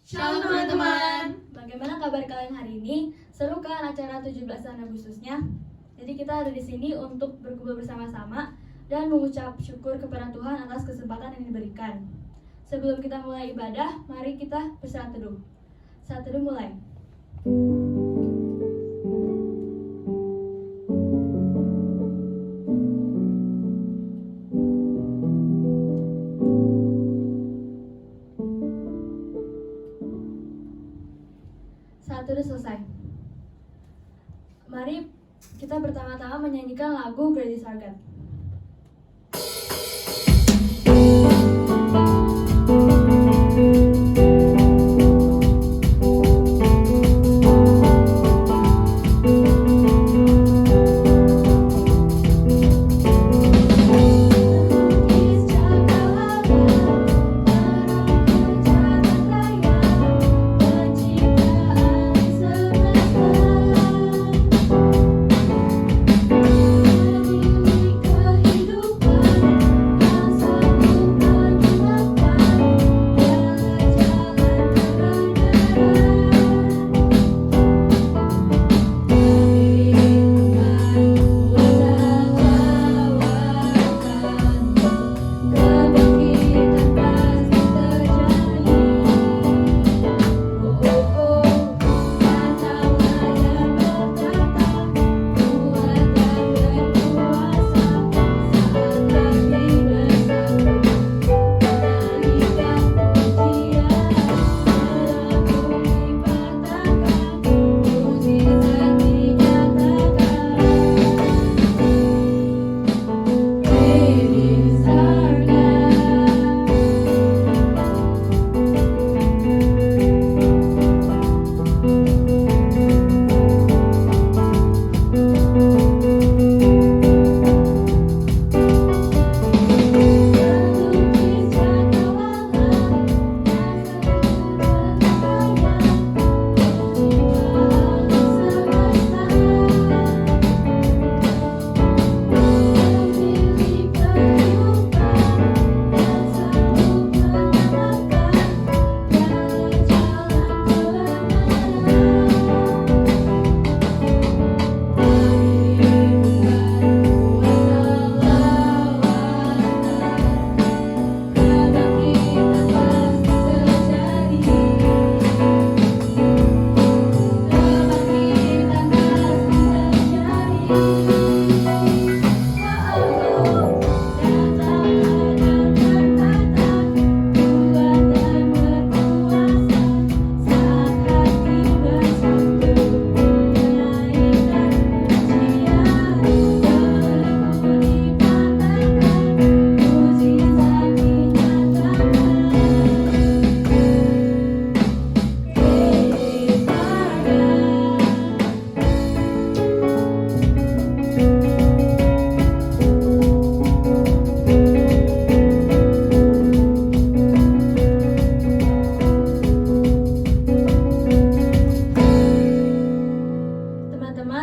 Shalom teman-teman. Bagaimana kabar kalian hari ini? Seru kan acara 17 Agustusnya? Jadi kita ada di sini untuk berkumpul bersama-sama dan mengucap syukur kepada Tuhan atas kesempatan yang diberikan. Sebelum kita mulai ibadah, mari kita bersaat teduh. Saat teduh mulai. Saat teduh selesai. Mari kita pertama-tama menyanyikan lagu Great is Our God.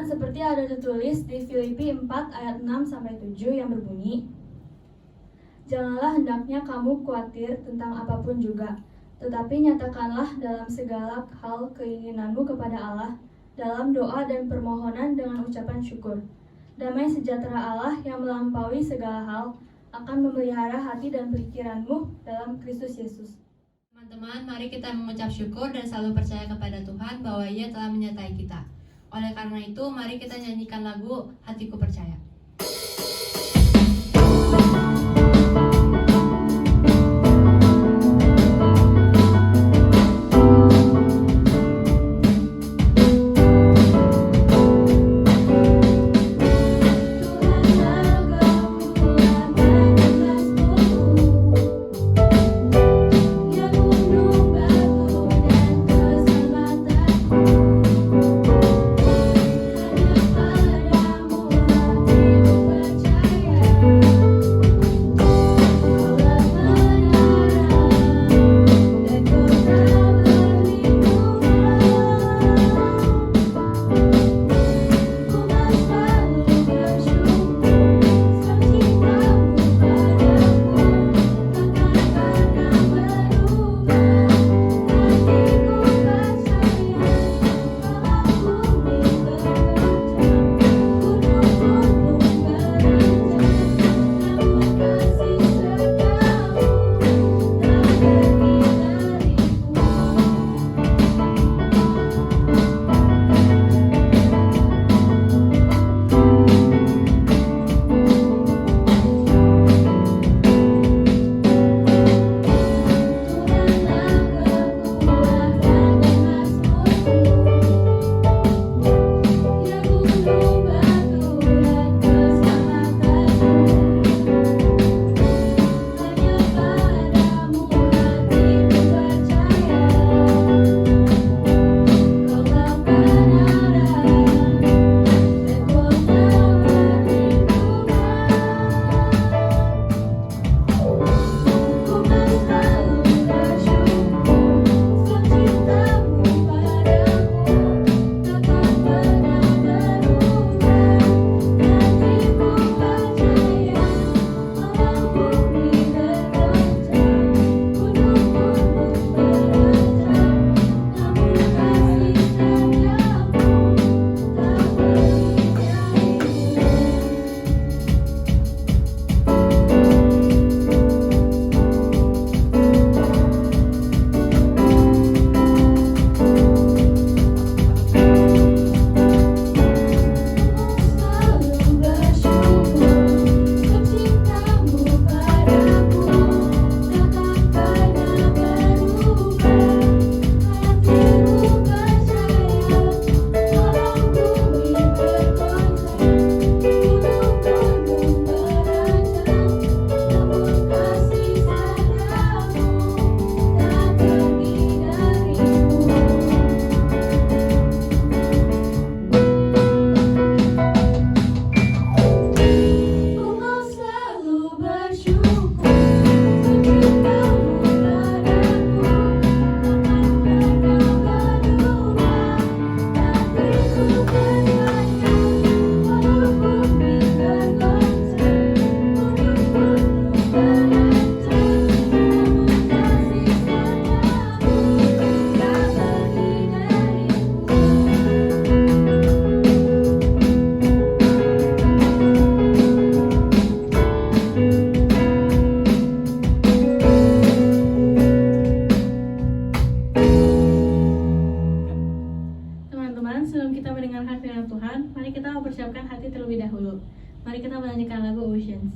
Seperti ada tertulis di Filipi 4 ayat 6-7 yang berbunyi, "Janganlah hendaknya kamu khawatir tentang apapun juga, tetapi nyatakanlah dalam segala hal keinginanmu kepada Allah, dalam doa dan permohonan dengan ucapan syukur. Damai sejahtera Allah yang melampaui segala hal akan memelihara hati dan pikiranmu dalam Kristus Yesus." Teman-teman, mari kita mengucap syukur dan selalu percaya kepada Tuhan bahwa Ia telah menyertai kita. Oleh karena itu, mari kita nyanyikan lagu Hatiku Percaya. Padamu mendengarkan firman Tuhan, mari kita mempersiapkan hati terlebih dahulu. Mari kita menyanyikan lagu Oceans.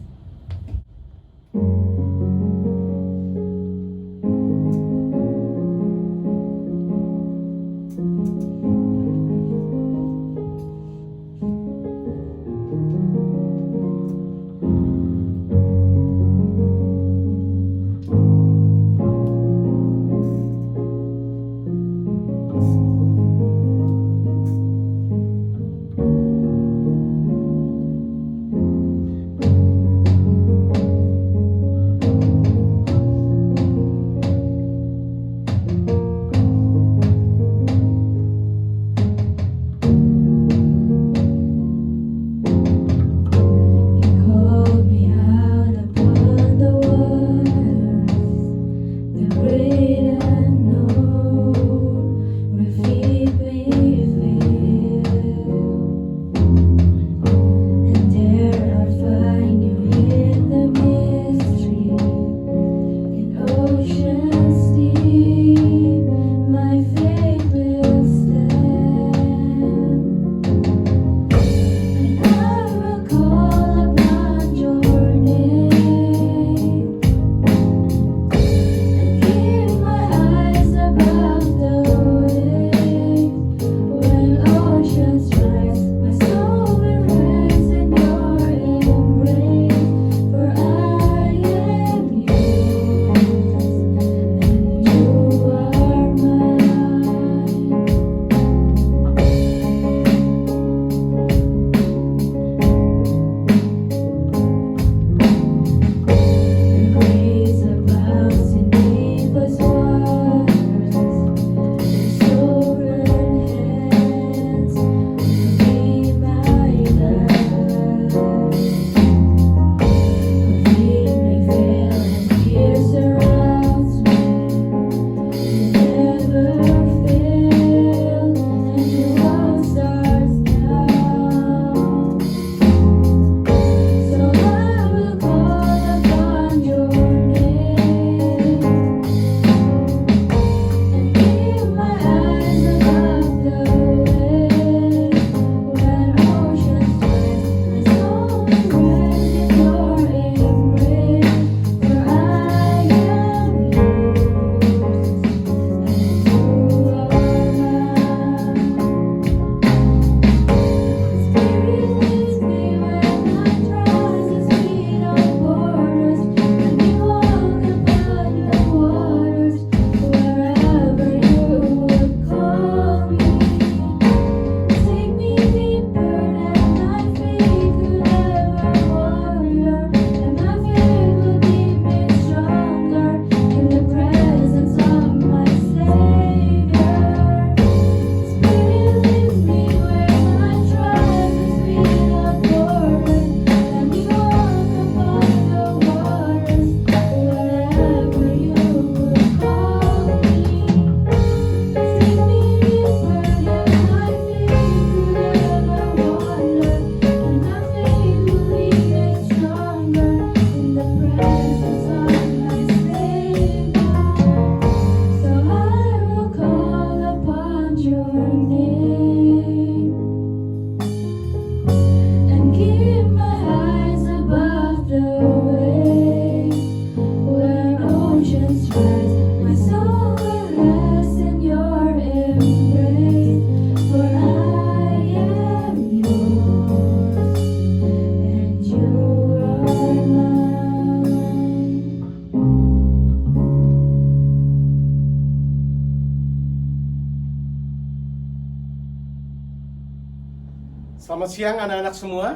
Selamat siang anak-anak semua.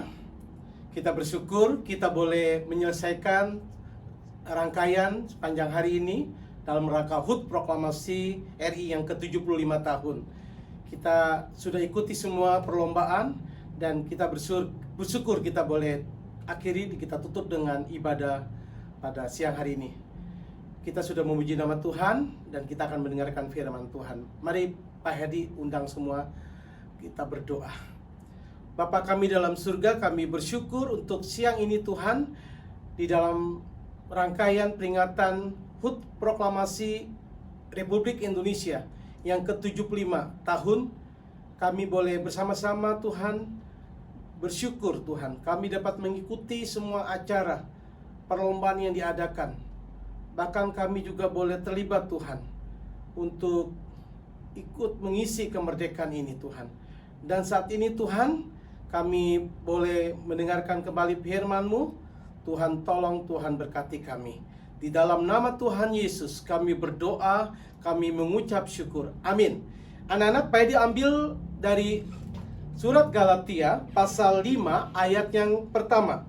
Kita bersyukur kita boleh menyelesaikan rangkaian sepanjang hari ini dalam rangka HUT Proklamasi RI yang ke-75 tahun. Kita sudah ikuti semua perlombaan dan kita bersyukur kita boleh akhiri, kita tutup dengan ibadah pada siang hari ini. Kita sudah memuji nama Tuhan dan kita akan mendengarkan firman Tuhan. Mari Pak Hedi undang semua, kita berdoa. Bapa kami dalam surga, kami bersyukur untuk siang ini Tuhan, di dalam rangkaian peringatan HUT Proklamasi Republik Indonesia yang ke-75 tahun kami boleh bersama-sama Tuhan bersyukur Tuhan. Kami dapat mengikuti semua acara perlombaan yang diadakan. Bahkan kami juga boleh terlibat Tuhan untuk ikut mengisi kemerdekaan ini Tuhan. Dan saat ini Tuhan, kami boleh mendengarkan kembali firman-Mu. Tuhan tolong, Tuhan berkati kami. Di dalam nama Tuhan Yesus kami berdoa, kami mengucap syukur. Amin. Anak-anak, Pak Edi ambil dari surat Galatia pasal 5 ayat yang pertama.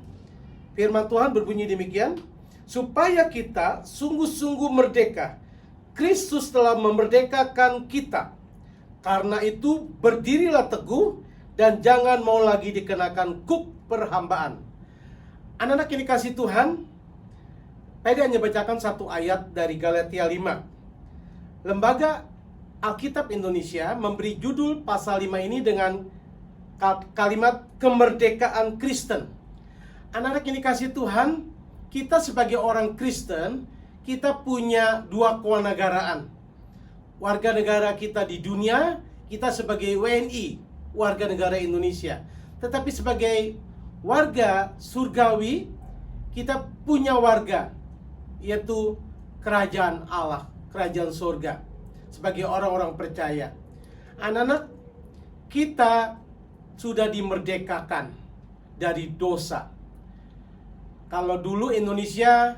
Firman Tuhan berbunyi demikian, supaya kita sungguh-sungguh merdeka. Kristus telah memerdekakan kita. Karena itu berdirilah teguh dan jangan mau lagi dikenakan kuk perhambaan. Anak-anak yang dikasih Tuhan, saya hanya bacakan satu ayat dari Galatia 5. Lembaga Alkitab Indonesia memberi judul pasal 5 ini dengan kalimat kemerdekaan Kristen. Anak-anak yang dikasih Tuhan, kita sebagai orang Kristen, kita punya dua kewarganegaraan. Warga negara kita di dunia, kita sebagai WNI, warga negara Indonesia. Tetapi sebagai warga surgawi, kita punya warga, yaitu kerajaan Allah, kerajaan surga. Sebagai orang-orang percaya, anak-anak, kita sudah dimerdekakan dari dosa. Kalau dulu Indonesia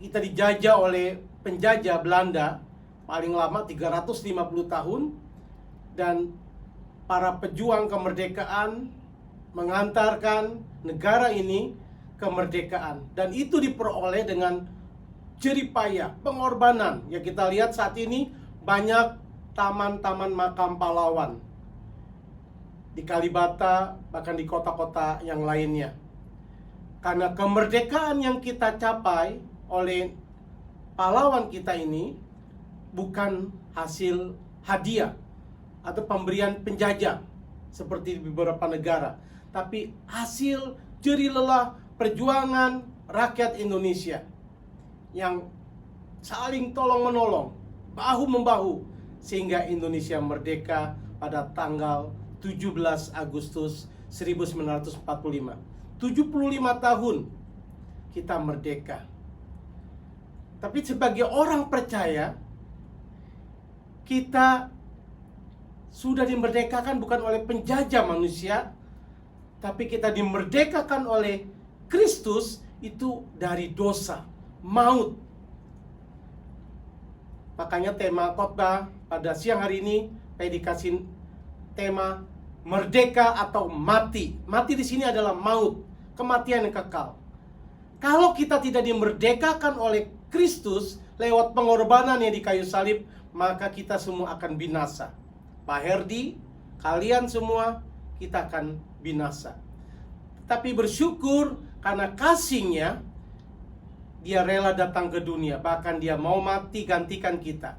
kita dijajah oleh penjajah Belanda, paling lama 350 tahun, dan para pejuang kemerdekaan mengantarkan negara ini kemerdekaan, dan itu diperoleh dengan jerih payah, pengorbanan. Ya, kita lihat saat ini banyak taman-taman makam pahlawan di Kalibata, bahkan di kota-kota yang lainnya. Karena kemerdekaan yang kita capai oleh pahlawan kita ini bukan hasil hadiah atau pemberian penjajah seperti di beberapa negara, tapi hasil jerih lelah perjuangan rakyat Indonesia yang saling tolong-menolong, bahu-membahu, sehingga Indonesia merdeka pada tanggal 17 Agustus 1945. 75 tahun kita merdeka. Tapi sebagai orang percaya, kita sudah dimerdekakan bukan oleh penjajah manusia, tapi kita dimerdekakan oleh Kristus itu dari dosa, maut. Makanya tema khotbah pada siang hari ini saya dikasih tema merdeka atau mati. Mati di sini adalah maut, kematian yang kekal. Kalau kita tidak dimerdekakan oleh Kristus lewat pengorbanannya di kayu salib, maka kita semua akan binasa. Pak Herdi, kalian semua, kita akan binasa. Tapi bersyukur karena kasih-Nya, Dia rela datang ke dunia, bahkan Dia mau mati gantikan kita.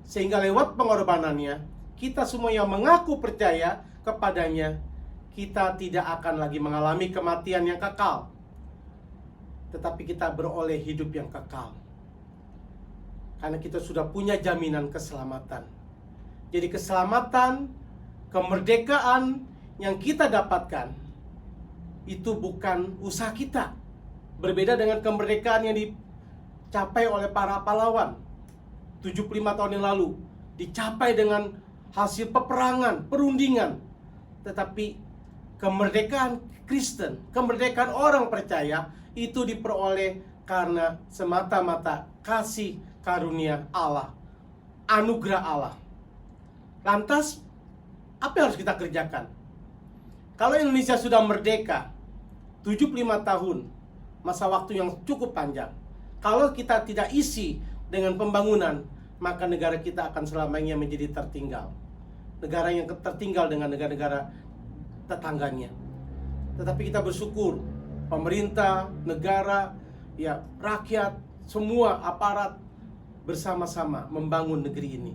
Sehingga lewat pengorbanannya, kita semua yang mengaku percaya kepadanya, kita tidak akan lagi mengalami kematian yang kekal, tetapi kita beroleh hidup yang kekal. Karena kita sudah punya jaminan keselamatan. Jadi keselamatan, kemerdekaan yang kita dapatkan, itu bukan usaha kita. Berbeda dengan kemerdekaan yang dicapai oleh para pahlawan 75 tahun yang lalu, dicapai dengan hasil peperangan, perundingan. Tetapi kemerdekaan Kristen, kemerdekaan orang percaya, itu diperoleh karena semata-mata kasih karunia Allah, anugerah Allah. Lantas, apa yang harus kita kerjakan? Kalau Indonesia sudah merdeka 75 tahun, masa waktu yang cukup panjang. Kalau kita tidak isi dengan pembangunan, maka negara kita akan selamanya menjadi tertinggal. Negara yang tertinggal dengan negara-negara tetangganya. Tetapi kita bersyukur, pemerintah, negara, ya rakyat, semua aparat bersama-sama membangun negeri ini.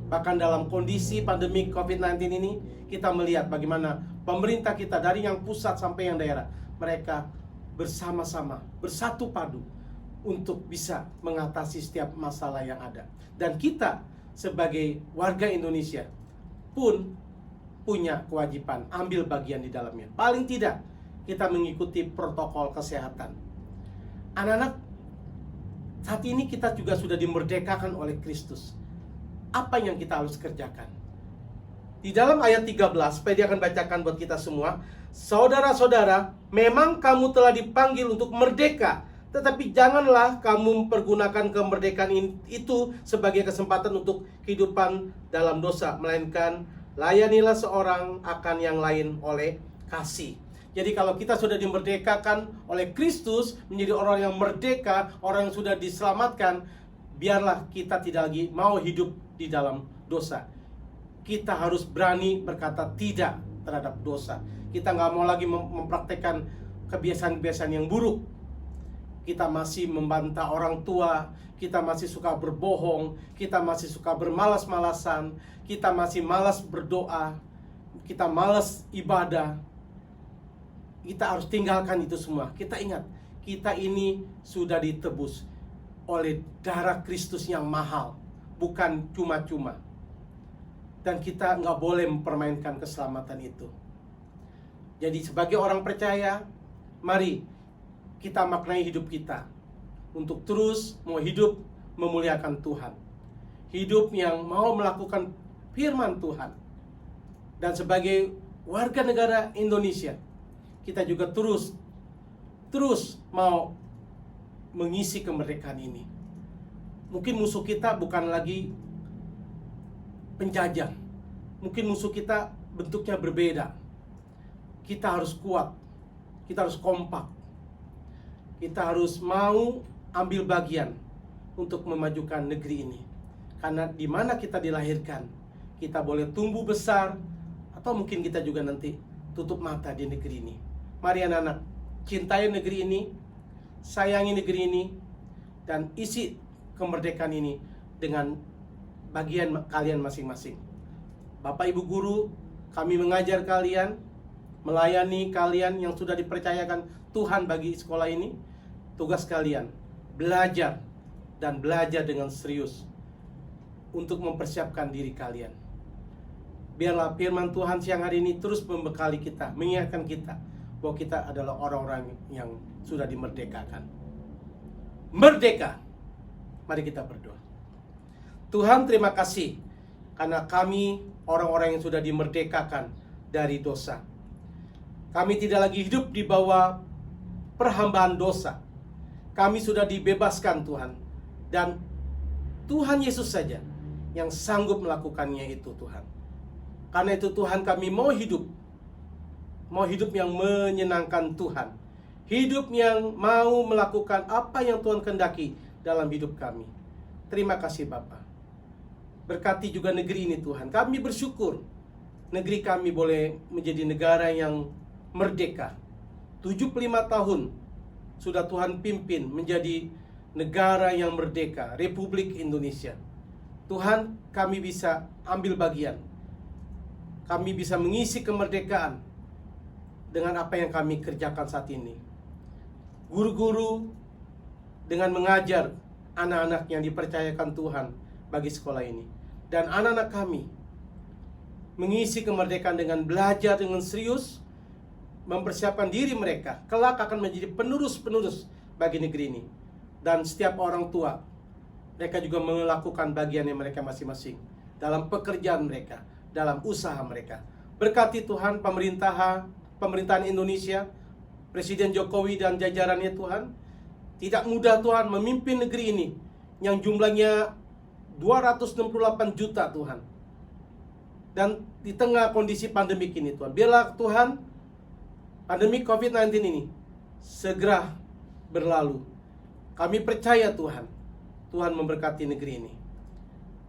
Bahkan dalam kondisi pandemi COVID-19 ini, kita melihat bagaimana pemerintah kita dari yang pusat sampai yang daerah, mereka bersama-sama, bersatu padu untuk bisa mengatasi setiap masalah yang ada. Dan kita sebagai warga Indonesia pun punya kewajiban ambil bagian di dalamnya. Paling tidak kita mengikuti protokol kesehatan. Anak-anak, saat ini kita juga sudah dimerdekakan oleh Kristus. Apa yang kita harus kerjakan? Di dalam ayat 13, supaya dia akan bacakan buat kita semua. Saudara-saudara, memang kamu telah dipanggil untuk merdeka, tetapi janganlah kamu mempergunakan kemerdekaan itu sebagai kesempatan untuk kehidupan dalam dosa, melainkan layanilah seorang akan yang lain oleh kasih. Jadi kalau kita sudah dimerdekakan oleh Kristus, menjadi orang yang merdeka, orang yang sudah diselamatkan, biarlah kita tidak lagi mau hidup di dalam dosa. Kita harus berani berkata tidak terhadap dosa. Kita nggak mau lagi mempraktekkan kebiasaan-kebiasaan yang buruk. Kita masih membantah orang tua, kita masih suka berbohong, kita masih suka bermalas-malasan, kita masih malas berdoa, kita malas ibadah. Kita harus tinggalkan itu semua. Kita ingat, kita ini sudah ditebus oleh darah Kristus yang mahal, bukan cuma-cuma. Dan kita nggak boleh mempermainkan keselamatan itu. Jadi sebagai orang percaya, mari kita maknai hidup kita untuk terus mau hidup memuliakan Tuhan. Hidup yang mau melakukan firman Tuhan. Dan sebagai warga negara Indonesia, kita juga terus mau mengisi kemerdekaan ini. Mungkin musuh kita bukan lagi penjajah. Mungkin musuh kita bentuknya berbeda. Kita harus kuat. Kita harus kompak. Kita harus mau ambil bagian untuk memajukan negeri ini. Karena di mana kita dilahirkan, kita boleh tumbuh besar, atau mungkin kita juga nanti tutup mata di negeri ini. Mari anak-anak, cintai negeri ini, sayangi negeri ini, dan isi kemerdekaan ini dengan bagian kalian masing-masing. Bapak Ibu Guru, kami mengajar kalian, melayani kalian yang sudah dipercayakan Tuhan bagi sekolah ini. Tugas kalian, belajar dan belajar dengan serius untuk mempersiapkan diri kalian. Biarlah firman Tuhan siang hari ini terus membekali kita, mengingatkan kita bahwa kita adalah orang-orang yang sudah dimerdekakan. Merdeka! Mari kita berdoa. Tuhan, terima kasih karena kami orang-orang yang sudah dimerdekakan dari dosa. Kami tidak lagi hidup di bawah perhambaan dosa. Kami sudah dibebaskan Tuhan. Dan Tuhan Yesus saja yang sanggup melakukannya itu Tuhan. Karena itu Tuhan, kami mau hidup yang menyenangkan Tuhan. Hidup yang mau melakukan apa yang Tuhan kehendaki dalam hidup kami. Terima kasih Bapa. Berkati juga negeri ini Tuhan. Kami bersyukur negeri kami boleh menjadi negara yang merdeka. 75 tahun sudah Tuhan pimpin menjadi negara yang merdeka, Republik Indonesia. Tuhan, kami bisa ambil bagian. Kami bisa mengisi kemerdekaan dengan apa yang kami kerjakan saat ini. Guru-guru dengan mengajar anak-anak yang dipercayakan Tuhan bagi sekolah ini. Dan anak-anak kami mengisi kemerdekaan dengan belajar dengan serius, mempersiapkan diri mereka kelak akan menjadi penerus-penerus bagi negeri ini. Dan setiap orang tua, mereka juga melakukan bagiannya mereka masing-masing dalam pekerjaan mereka, dalam usaha mereka. Berkati Tuhan pemerintahan Indonesia, Presiden Jokowi dan jajarannya Tuhan. Tidak mudah Tuhan memimpin negeri ini yang jumlahnya 268 juta Tuhan. Dan di tengah kondisi pandemik ini Tuhan, biarlah Tuhan pandemi COVID-19 ini segera berlalu. Kami percaya Tuhan, Tuhan memberkati negeri ini,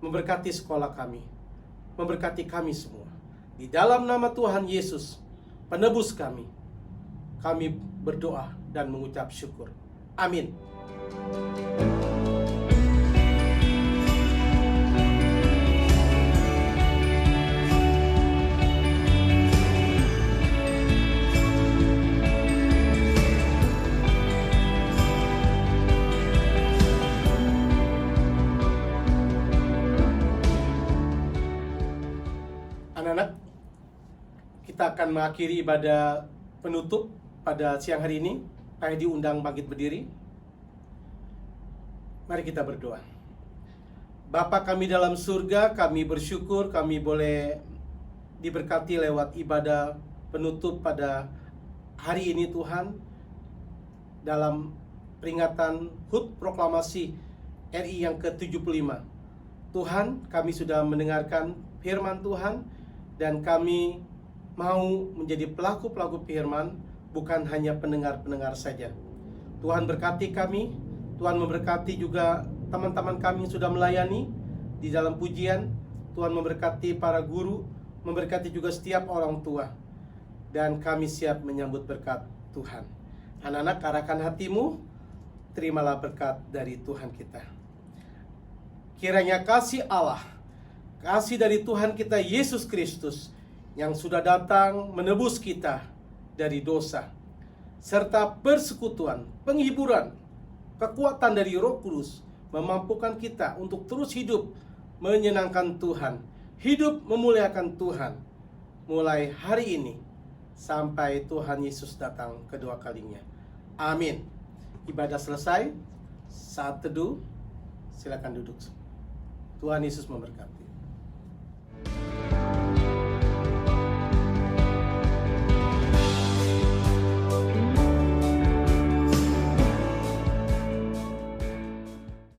memberkati sekolah kami, memberkati kami semua. Di dalam nama Tuhan Yesus, penebus kami berdoa dan mengucap syukur. Amin. Anak-anak, kita akan mengakhiri ibadah penutup pada siang hari ini. Saya diundang bangkit berdiri. Mari kita berdoa. Bapa kami dalam surga, kami bersyukur kami boleh diberkati lewat ibadah penutup pada hari ini Tuhan, dalam peringatan HUT Proklamasi RI yang ke-75. Tuhan, kami sudah mendengarkan firman Tuhan, dan kami mau menjadi pelaku-pelaku firman, bukan hanya pendengar-pendengar saja. Tuhan berkati kami, Tuhan memberkati juga teman-teman kami yang sudah melayani di dalam pujian. Tuhan memberkati para guru, memberkati juga setiap orang tua, dan kami siap menyambut berkat Tuhan. Anak-anak, arahkan hatimu, terimalah berkat dari Tuhan kita. Kiranya kasih Allah, kasih dari Tuhan kita Yesus Kristus yang sudah datang menebus kita dari dosa, serta persekutuan, penghiburan, kekuatan dari Roh Kudus memampukan kita untuk terus hidup menyenangkan Tuhan, hidup memuliakan Tuhan, mulai hari ini sampai Tuhan Yesus datang kedua kalinya. Amin. Ibadah selesai. Saat teduh, silakan duduk. Tuhan Yesus memberkati.